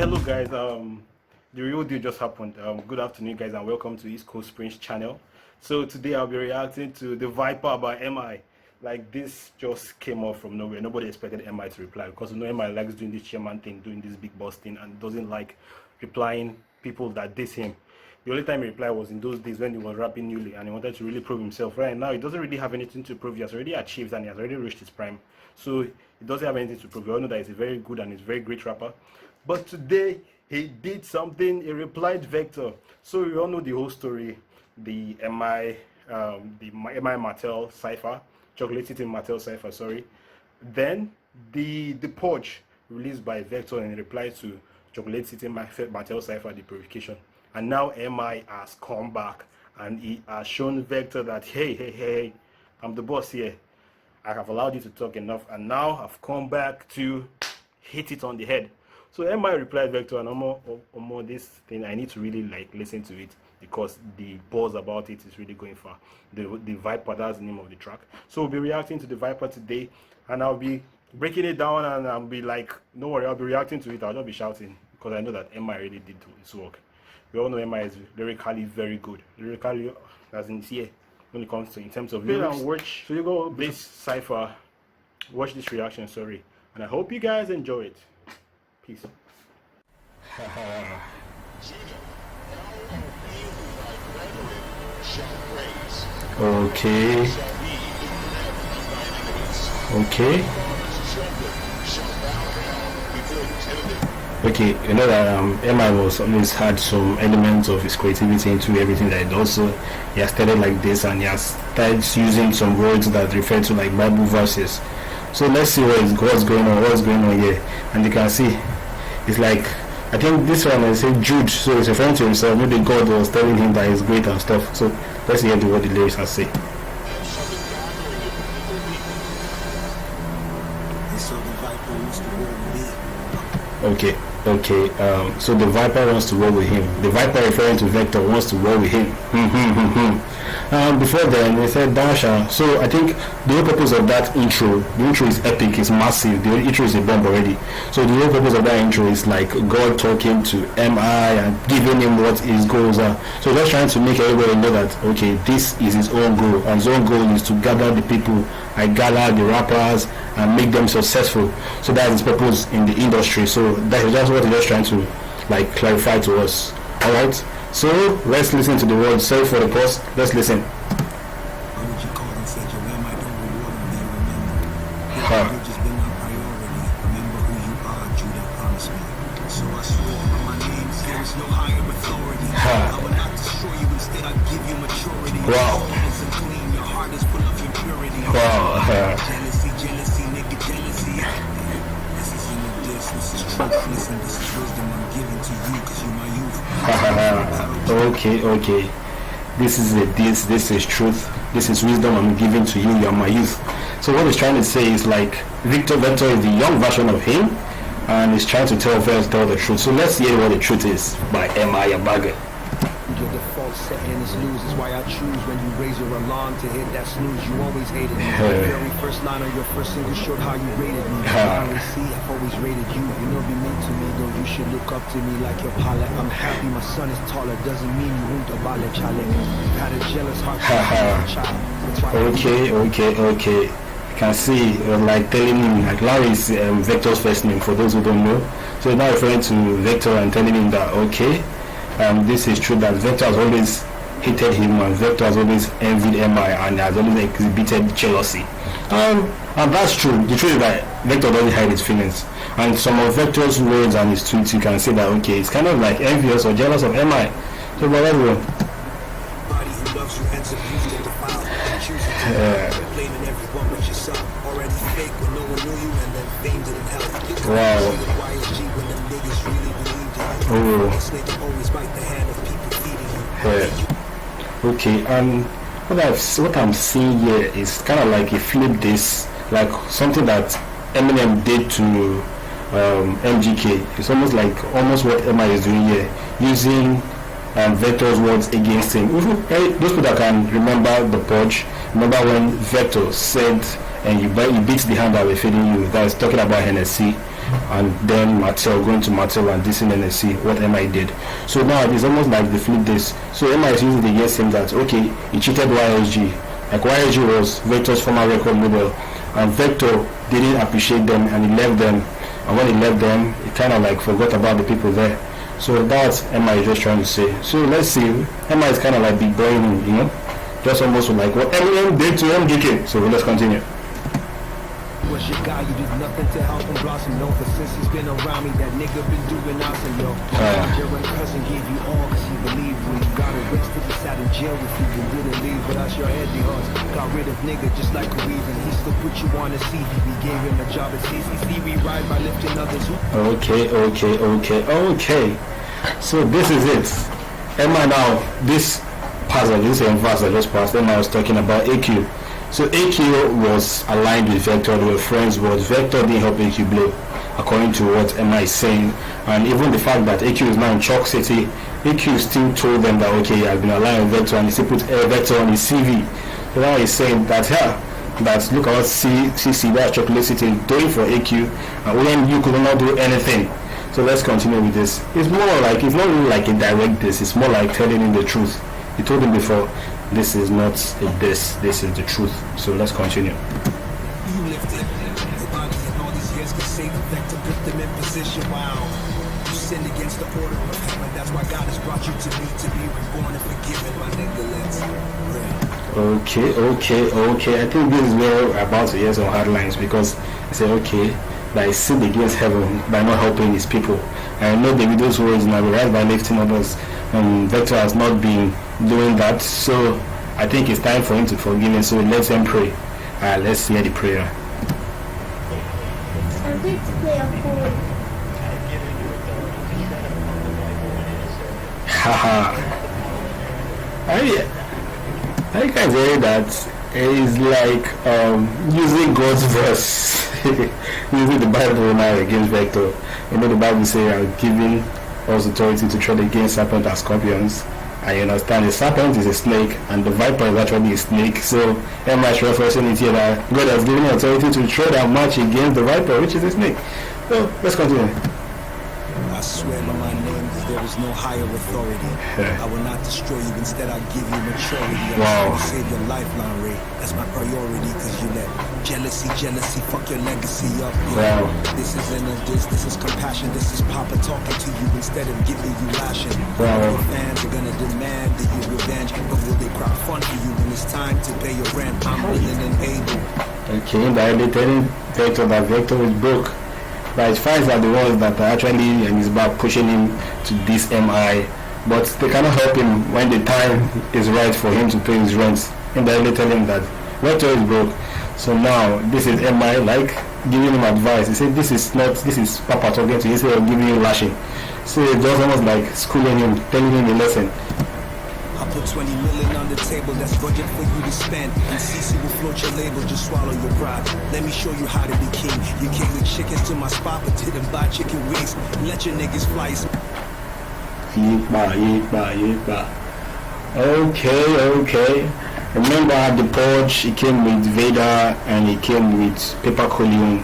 Hello guys, the real deal just happened. Good afternoon guys, and welcome to Eastcoastprince channel. So today I'll be reacting to the Viper by MI. Like, this just came off from nowhere. Nobody expected MI to reply, because you know MI likes doing this chairman thing, doing this big boss thing, and doesn't like replying people that diss him. The only time he replied was in those days when he was rapping newly and he wanted to really prove himself. Right now he doesn't really have anything to prove. He has already achieved and he has already reached his prime, so he doesn't have anything to prove. We all know that he's a very good and he's a very great rapper, but today he did something. He replied Vector. So we all know the whole story, the MI Martel cipher, Chocolate City Martel cipher, sorry. Then the purge released by Vector in reply to Chocolate City Martel cipher, the purification. And now MI has come back and he has shown Vector that hey, I'm the boss here. I have allowed you to talk enough, and now I've come back to hit it on the head. So MI replied Vector, and more this thing, I need to really like listen to it, because the buzz about it is really going far. The Viper, that's the name of the track. So we'll be reacting to the Viper today, and I'll be breaking it down, and I'll be like, don't worry, I'll be reacting to it. I'll not be shouting, because I know that MI really did his work. We all know MI is lyrically very good. Lyrically, as in here, when it comes to in terms of lyrics. Watch, so you go this cipher, watch this reaction, sorry, and I hope you guys enjoy it. Peace. Okay. Okay, you know that MI was always had some elements of his creativity into everything that he does. So he has started like this, and he has started using some words that refer to like Bible verses. So let's see what's going on here. And you can see it's like, I think this one is saying Jude, so he's referring to himself. Maybe God was telling him that he's great and stuff. So let's hear what the lyrics are saying. Okay, so the Viper wants to roll with him. The Viper, referring to Vector, wants to roll with him. Before then, they said Dasha. So I think the whole purpose of that intro, the intro is epic, it's massive. The intro is a bomb already. So the whole purpose of that intro is like God talking to MI and giving him what his goals are. So just trying to make everybody know that, okay, this is his own goal, and his own goal is to gather the people, gather the rappers, and make them successful. So that's his purpose in the industry. So that's what he's just trying to like clarify to us. Alright, so let's listen to the words. Sorry for the pause, let's listen. Wow. Okay. This is truth. This is wisdom I'm giving to you. You are my youth. So what he's trying to say is like Vector is the young version of him, and he's trying to tell the truth. So let's hear what the truth is by MI Abaga. Your default setting is lose, is why I choose when you raise your alarm to hit that snooze. You always hated me. The very first line of your first single showed how you rated me. I always see, I've always rated you. You know, be mean to me, though you should look up to me like your pilot. I'm happy my son is taller, doesn't mean you won't abide a child. Had a jealous heart for a child. Okay. You can see like telling him, like Larry is Vector's first name for those who don't know. So he's now referring to Vector and telling him that this is true, that Vector has always hated him, and Vector has always envied MI, and has always exhibited jealousy. And that's true. The truth is that Vector doesn't hide his feelings. And some of Vector's words and his tweets, you can see that it's kind of like envious or jealous of MI. So but everyone. Wow. Okay, and what I'm seeing here is kind of like he flipped this, like something that Eminem did to MGK. It's almost what MI is doing here, using Vector's words against him. Those people that can remember the purge, remember when Vector said, and you beat the hand that we're feeding you, that is talking about Hennessy. and then Mattel going to Mattel and dissing NSC, what MI did. So now it's almost like they flip this. So MI is using the against him that okay, he cheated YSG. Like YSG was Vector's former record model, and Vector didn't appreciate them and he left them. And when he left them, he kind of like forgot about the people there. So that's MI is just trying to say. So let's see, MI is kind of like big boy, you know, just almost like what Eminem did to MGK. So let's continue. Was your guy, you did nothing to help him blossom, no, but since he's been around me, that nigga been doing awesome, yo. Your cousin gave you all cause he believed when you got arrested, he sat in jail with you and didn't leave without your head, the horse. Got rid of nigga just like a reason, he still put you on the CV, we gave him a job at CCC, we ride by lifting others who... Okay. So this is it. Emma now, this puzzle, this verse I just passed, Emma was talking about AQ. So AQ was aligned with Vector, they were friends, but Vector didn't help AQ blow, according to what Emma is saying. And even the fact that AQ is now in Chalk City, AQ still told them that okay, he has been aligned with Vector and he still put Vector on his CV. So now he's saying that that look at what CC, that Chocolate City is doing for AQ, and when you could not do anything. So let's continue with this. It's more like, it's not really like a direct this, it's more like telling him the truth. He told him before, this is not a this is the truth. So let's continue. You lifted nobody in all these years could save Vector, put them in position. Wow, you sinned against the order of heaven. That's why God has brought you to me to be reborn and forgiven, my nigga. Okay. I think this is where we're about to hear some hard lines, because I say okay, that he sinned against heaven by not helping his people. And I know the video's words now, right, by lifting others. Vector has not been doing that, so I think it's time for him to forgive him. So let's him pray. Let's hear the prayer. I'm going to play a poem. Haha. I can say that it's like using God's verse, using the Bible now against Vector. You know the Bible says, "I'm giving us authority to tread against serpents and scorpions." And you understand, the serpent is a snake and the viper is actually a snake. So Emma is referencing it here that God has given authority to tread and march against the viper, which is a snake. So let's continue. I swear by my name, there is no higher authority. I will not destroy you, instead I'll give you maturity. I'm trying to save your lifeline, Ray. That's my priority, cause you let jealousy, fuck your legacy up. Wow. This isn't a this is compassion. This is Papa talking to you instead of giving you lashing. Wow. Your fans are gonna demand that you revenge, but will they crowd fund for you when it's time to pay your rent? I'm willing and able. Okay, directly telling Vector that Vector is broke. But his fans are the ones that are actually and is about pushing him to this MI, but they cannot help him when the time is right for him to pay his rent. Indirectly telling him that Vector is broke. So now this is MI like giving him advice. He said this is Papa talking to you instead of giving him lashing. So it's just almost like schooling him, telling him a lesson. I put 20 million on the table, that's budget for you to spend. And CC will float your label, just swallow your pride. Let me show you how to be king. You came with chickens to my spot, but didn't buy chicken wings. Let your niggas fly. Yepa. Okay. Remember at the purge, he came with Vader and he came with Pepper Colion.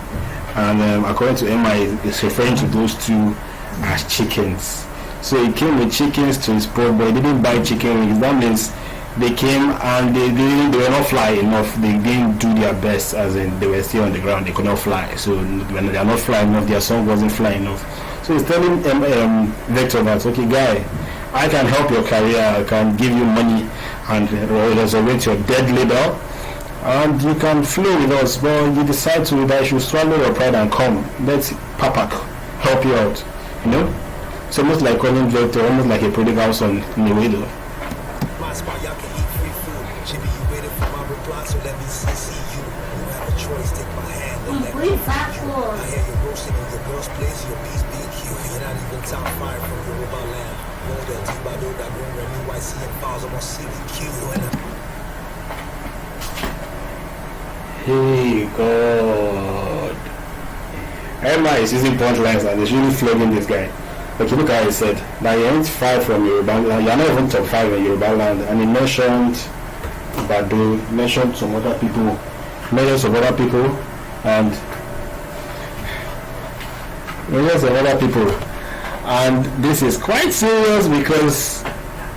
And according to Emma, it's referring to those two as chickens. So he came with chickens to his port, but he didn't buy chicken wings. That means they came and they were not fly enough. They didn't do their best, as in they were still on the ground. They could not fly. So when they are not flying enough, their song wasn't flying enough. So he's telling Vector that, okay, guy, I can help your career. I can give you money and resurrect your dead leader, and you can flow with us. But you decide to that you should swallow your pride and come. Let Papa help you out. You know. It's almost like calling Vector, almost like a prodigal son in a way though. My spot, y'all can eat free food. Jimmy, you waited for my reply, so let me see you. You have a choice, take my hand and let me. I hear you roasting in your girl's place, your bees being cute. You're not even top 5 from Yoruba land. Roll that T-Bado, that room, Remy, YC, and files, I'm on CDQ. Hey God. Emma is using punchlines and he's really flogging this guy. But look how he said that he ain't 5 from Yoruba land. You're not even top 5 in Yoruba land. And he mentioned Bado, mentioned some other people, millions of other people, and millions of other people. And this is quite serious because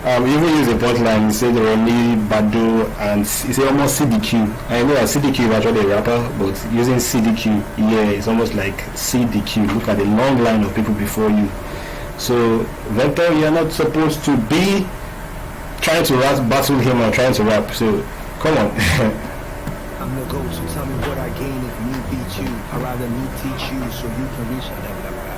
even use a plotline, you say the only Badu and you say almost CDQ. I know that CDQ is actually a rapper, but using CDQ, yeah, it's almost like CDQ. Look at the long line of people before you. So Vector, you're not supposed to be trying to battle him or trying to rap. So come on. I'm the go-to, tell me what I gain if me beat you. I'd rather me teach you so you can reach that never happened.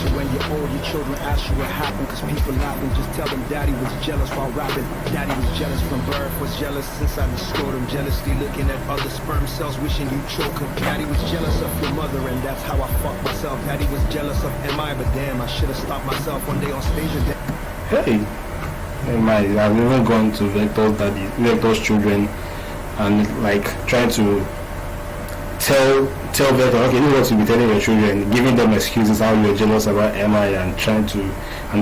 So when you're old, your children ask you what happened, cause people laughing, just tell them daddy was jealous while rapping. Daddy was jealous from birth, was jealous since I restored him. Jealously looking at other sperm cells, wishing you choke him. Daddy was jealous of your mother, and that's how I fucked myself. Daddy was jealous of MI, but damn, I should've stopped myself one day on stage and hey, MI, I've even gone to Vector's children and like trying to tell Vector, okay, this is what you'll be telling your children, giving them excuses how you're jealous about MI and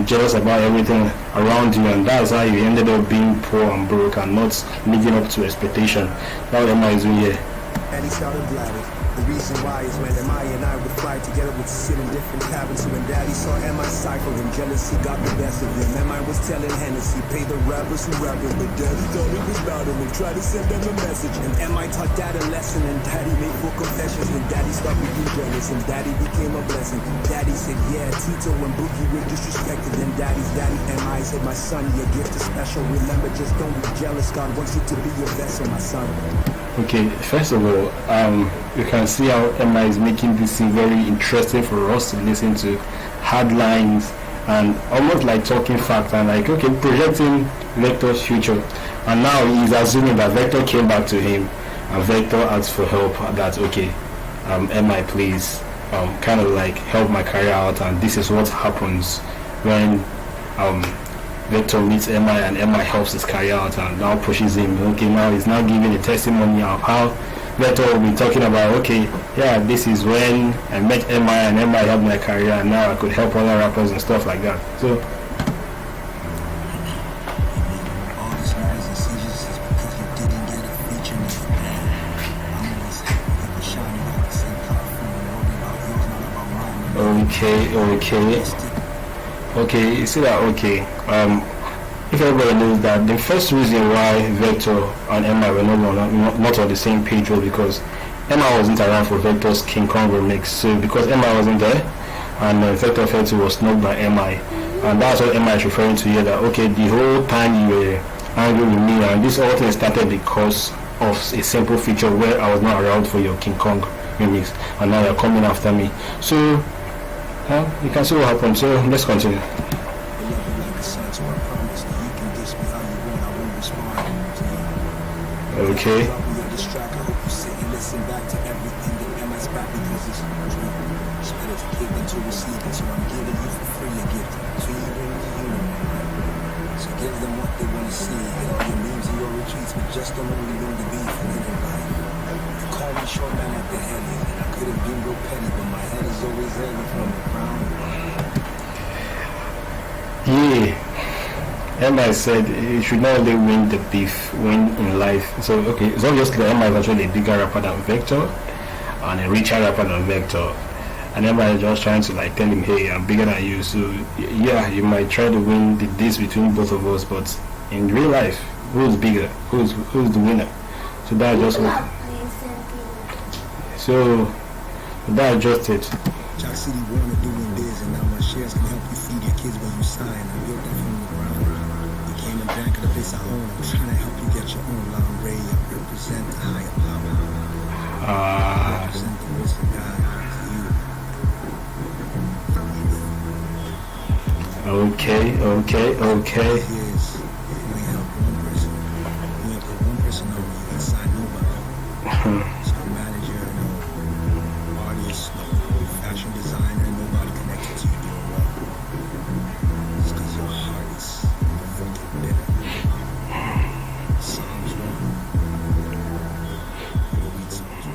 jealous about everything around you, and that's how you ended up being poor and broke and not living up to expectation. That's what MI is doing here. and he shouted Gladys. The reason why is when MI and I would fly together, would sit in different cabins. So when Daddy saw MI cycle him, jealousy got the best of him. MI was telling Hennessy, pay the rappers who rappers, but Daddy thought it was about him and tried to send them a message. And MI taught Dad a lesson, and Daddy made full confessions. When Daddy started being jealous, and Daddy became a blessing. Daddy said, yeah, Tito and Boogie were disrespected. Then Daddy's daddy MI said, my son, your gift is special. Remember, just don't be jealous. God wants you to be your vessel, my son. Okay, first of all, you can see how Emma is making this scene very interesting for us to listen to. Hard lines and almost like talking facts and like, okay, projecting Vector's future. And now he's assuming that Vector came back to him and Vector asked for help. That, okay, Emma, please, kind of like help my career out, and this is what happens when Vector meets MI and MI helps his career out and now pushes him. Okay, now he's now giving a testimony of how Vector will be talking about, okay, yeah, this is when I met MI and MI helped my career and now I could help other rappers and stuff like that. So okay, you see that, okay, if everybody knows that the first reason why Vector and MI were not on the same page was because MI wasn't around for Vector's King Kong remix. So because MI wasn't there and Vector felt he was snubbed by MI, and that's what MI is referring to here, that okay, the whole time you were angry with me and this whole thing started because of a simple feature where I was not around for your King Kong remix and now you're coming after me. So you can see what happened. So let's continue. Okay. Give them what they want to see. All your memes and your retreats, but just don't only know the beef and living life. They call me short man at the head, and I could have been real petty, but my head is always heavy from the ground. Yeah. MI said you should not only win the beef, win in life. So okay, it's obviously MI is actually a bigger rapper than Vector and a richer rapper than Vector. And MI is just trying to like tell him, hey, I'm bigger than you. So yeah, you might try to win this between both of us, but in real life, who's bigger? Who's the winner? So that's just what. So that's just it. Jack City wanna doing this, and now my shares can help you feed your kids when you sign. I built that from the ground. You came and drank at a place I own. I'm trying to help you get your own long ray. I represent the higher power. I represent the voice of God. Okay. Yes, we help one person. We help one person on me inside nobody. So manager, no artist, no fashion designer, nobody connected to you doing well. It's because your heart is fucking bitter. Psalms 1. We'll read Psalms 1.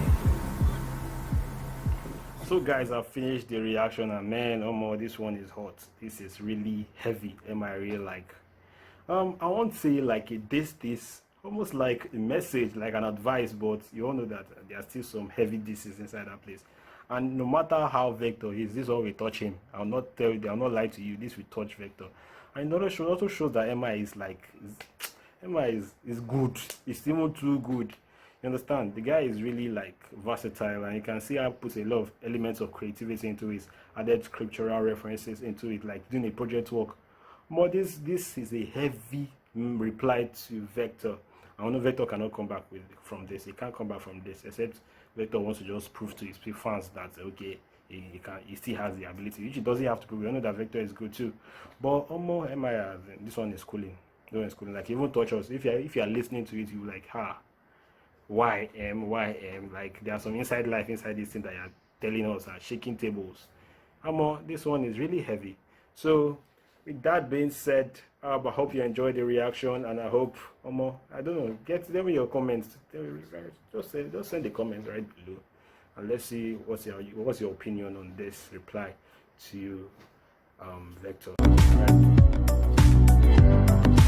So guys, I've finished the reaction and man, this one is hot. This is really heavy. Am I really like I won't say like this almost like a message, like an advice, but you all know that there are still some heavy disses inside that place. And no matter how vector is, this all will touch him. I'll not tell you, I'll not lie to you, this will touch vector. And it also shows that MI is like, MI is good. It's even too good. You understand? The guy is really like versatile, and you can see how he puts a lot of elements of creativity into his added scriptural references into it, like doing a project work. But this is a heavy reply to Vector. I know Vector cannot come back from this. He can't come back from this, except Vector wants to just prove to his fans that okay, he still has the ability, which he doesn't have to prove. I know that Vector is good too. But almost MI, this one is schooling. This one is schooling. Like even touch us. If you are listening to it, you like why like there are some inside life inside this thing that you are telling us and shaking tables. This one is really heavy. So with that being said, I hope you enjoyed the reaction, and I hope I don't know, tell me your comments. Just send the comments right below, and let's see what's your opinion on this reply to Vector. Right.